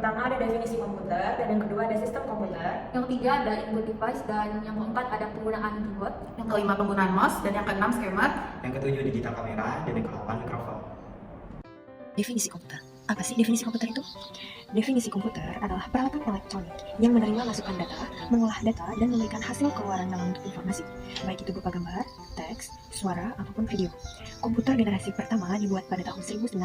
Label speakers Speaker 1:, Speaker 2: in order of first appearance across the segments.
Speaker 1: pertama ada definisi komputer, dan yang kedua ada sistem komputer.
Speaker 2: Yang ketiga ada input device, dan yang keempat ada penggunaan keyboard.
Speaker 3: Yang kelima penggunaan mouse, dan yang keenam skema.
Speaker 4: Yang ketujuh digital kamera, dan yang ke-8 mikrofon.
Speaker 5: Definisi komputer. Apa sih definisi komputer itu? Definisi komputer adalah peralatan elektronik yang menerima masukan data, mengolah data, dan memberikan hasil keluaran dalam bentuk informasi, baik itu berupa gambar, teks, suara, ataupun video. Komputer generasi pertama dibuat pada tahun 1946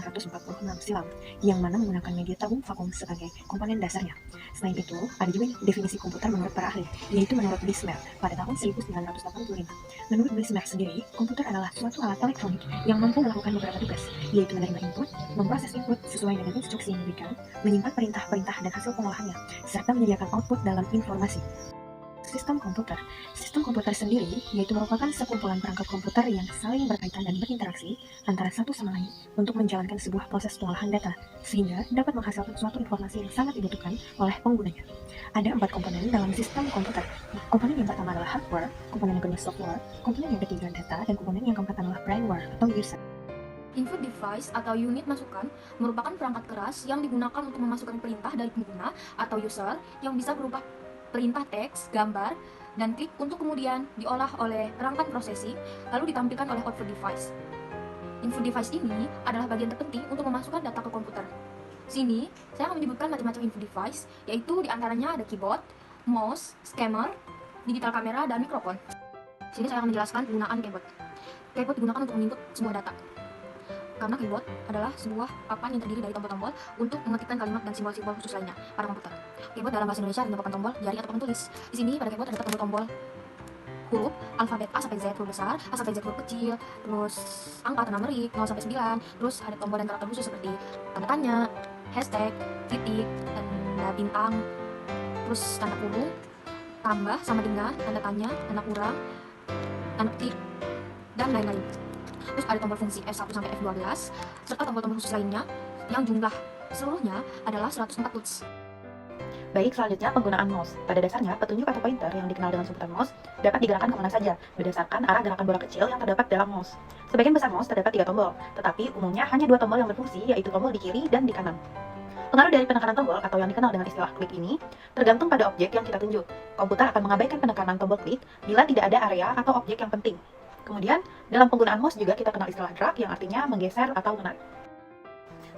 Speaker 5: silam, yang mana menggunakan media tabung vakum sebagai komponen dasarnya. Selain itu, ada juga definisi komputer menurut para ahli, yaitu menurut Bismarck pada tahun 1985. Menurut Bismarck sendiri, komputer adalah suatu alat elektronik yang mampu melakukan beberapa tugas, yaitu menerima input, memproses input sesuai dengan instruksi yang diberikan, menyimpan perintah-perintah dan hasil pengolahannya, serta menyediakan output dalam informasi. Sistem komputer. Sistem komputer sendiri yaitu merupakan sekumpulan perangkat komputer yang saling berkaitan dan berinteraksi antara satu sama lain untuk menjalankan sebuah proses pengolahan data, sehingga dapat menghasilkan suatu informasi yang sangat dibutuhkan oleh penggunanya. Ada 4 komponen dalam sistem komputer. Komponen yang pertama adalah hardware, komponen yang kedua software, komponen yang ketiga data, dan komponen yang keempat adalah brainware atau user.
Speaker 2: Input device atau unit masukan merupakan perangkat keras yang digunakan untuk memasukkan perintah dari pengguna atau user yang bisa berupa perintah teks, gambar, dan klik untuk kemudian diolah oleh perangkat prosesi lalu ditampilkan oleh output device. Input device ini adalah bagian terpenting untuk memasukkan data ke komputer. Sini, saya akan menyebutkan macam-macam input device, yaitu diantaranya ada keyboard, mouse, scanner, digital kamera, dan mikrofon. Sini saya akan menjelaskan penggunaan keyboard. Keyboard digunakan untuk menginput sebuah data. Karena keyboard adalah sebuah papan yang terdiri dari tombol-tombol untuk mengetikkan kalimat dan simbol-simbol khusus lainnya pada komputer. Keyboard dalam bahasa Indonesia merupakan tombol, jari, atau papan tulis. Di sini pada keyboard terdapat tombol-tombol huruf alfabet A sampai Z huruf besar, A sampai Z huruf kecil, terus angka atau numerik 0 sampai 9, terus ada tombol dan karakter khusus seperti tanda tanya, hashtag, titik, tanda bintang, terus tanda kurung, tambah sama dengan, tanda tanya, tanda kurang, tanda petik, dan lain-lain. Terus ada tombol fungsi F1 sampai F12 serta tombol-tombol khusus lainnya yang jumlah seluruhnya adalah 104 tools.
Speaker 3: Baik, selanjutnya penggunaan mouse. Pada dasarnya, petunjuk atau pointer yang dikenal dengan sebutan mouse dapat digerakkan kemana saja berdasarkan arah gerakan bola kecil yang terdapat dalam mouse. Sebagian besar mouse terdapat 3 tombol, tetapi umumnya hanya 2 tombol yang berfungsi, yaitu tombol di kiri dan di kanan. Pengaruh dari penekanan tombol atau yang dikenal dengan istilah klik ini tergantung pada objek yang kita tunjuk. Komputer akan mengabaikan penekanan tombol klik bila tidak ada area atau objek yang penting. Kemudian, dalam penggunaan mouse juga kita kenal istilah drag yang artinya menggeser atau menarik.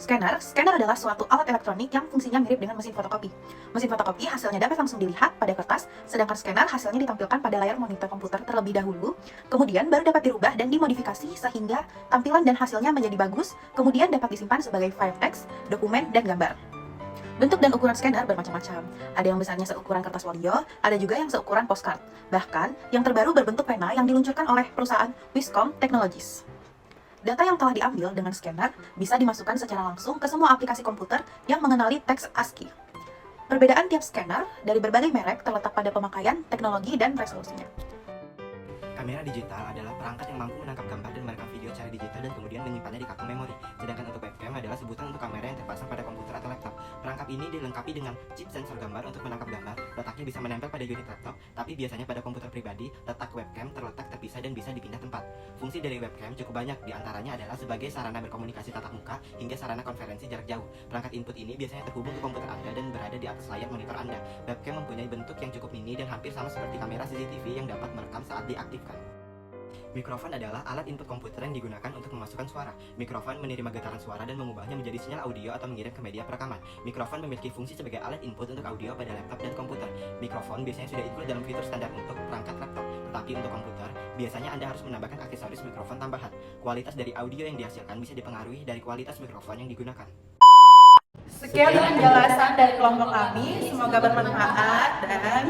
Speaker 3: Scanner adalah suatu alat elektronik yang fungsinya mirip dengan mesin fotokopi. Mesin fotokopi hasilnya dapat langsung dilihat pada kertas, sedangkan scanner hasilnya ditampilkan pada layar monitor komputer terlebih dahulu, kemudian baru dapat dirubah dan dimodifikasi sehingga tampilan dan hasilnya menjadi bagus, kemudian dapat disimpan sebagai file teks, dokumen, dan gambar. Bentuk dan ukuran scanner bermacam-macam. Ada yang besarnya seukuran kertas folio, ada juga yang seukuran postcard. Bahkan, yang terbaru berbentuk pena yang diluncurkan oleh perusahaan Wiscom Technologies. Data yang telah diambil dengan scanner bisa dimasukkan secara langsung ke semua aplikasi komputer yang mengenali teks ASCII. Perbedaan tiap scanner dari berbagai merek terletak pada pemakaian, teknologi, dan resolusinya.
Speaker 4: Kamera digital adalah perangkat yang mampu menangkap gambar dan merekam video secara digital dan kemudian menyimpannya di kartu memori. Sedangkan untuk webcam adalah sebutan untuk kamera yang terpasang pada komputer atau laptop. Perangkat ini dilengkapi dengan chip sensor gambar untuk menangkap gambar. Letaknya bisa menempel pada unit laptop, tapi biasanya pada komputer pribadi, letak webcam terletak terpisah dan bisa dipindah tempat. Fungsi dari webcam cukup banyak, diantaranya adalah sebagai sarana berkomunikasi tatap muka hingga sarana konferensi jarak jauh. Perangkat input ini biasanya terhubung ke komputer Anda dan berada di atas layar monitor Anda. Webcam mempunyai bentuk yang cukup mini dan hampir sama seperti kamera CCTV yang dapat merekam saat diaktifkan. Mikrofon adalah alat input komputer yang digunakan untuk memasukkan suara. Mikrofon menerima getaran suara dan mengubahnya menjadi sinyal audio atau mengirim ke media perekaman. Mikrofon memiliki fungsi sebagai alat input untuk audio pada laptop dan komputer. Mikrofon biasanya sudah include dalam fitur standar untuk perangkat laptop, tetapi untuk komputer, biasanya Anda harus menambahkan aksesoris mikrofon tambahan. Kualitas dari audio yang dihasilkan bisa dipengaruhi dari kualitas mikrofon yang digunakan.
Speaker 3: Sekian penjelasan dari kelompok kami, semoga bermanfaat dan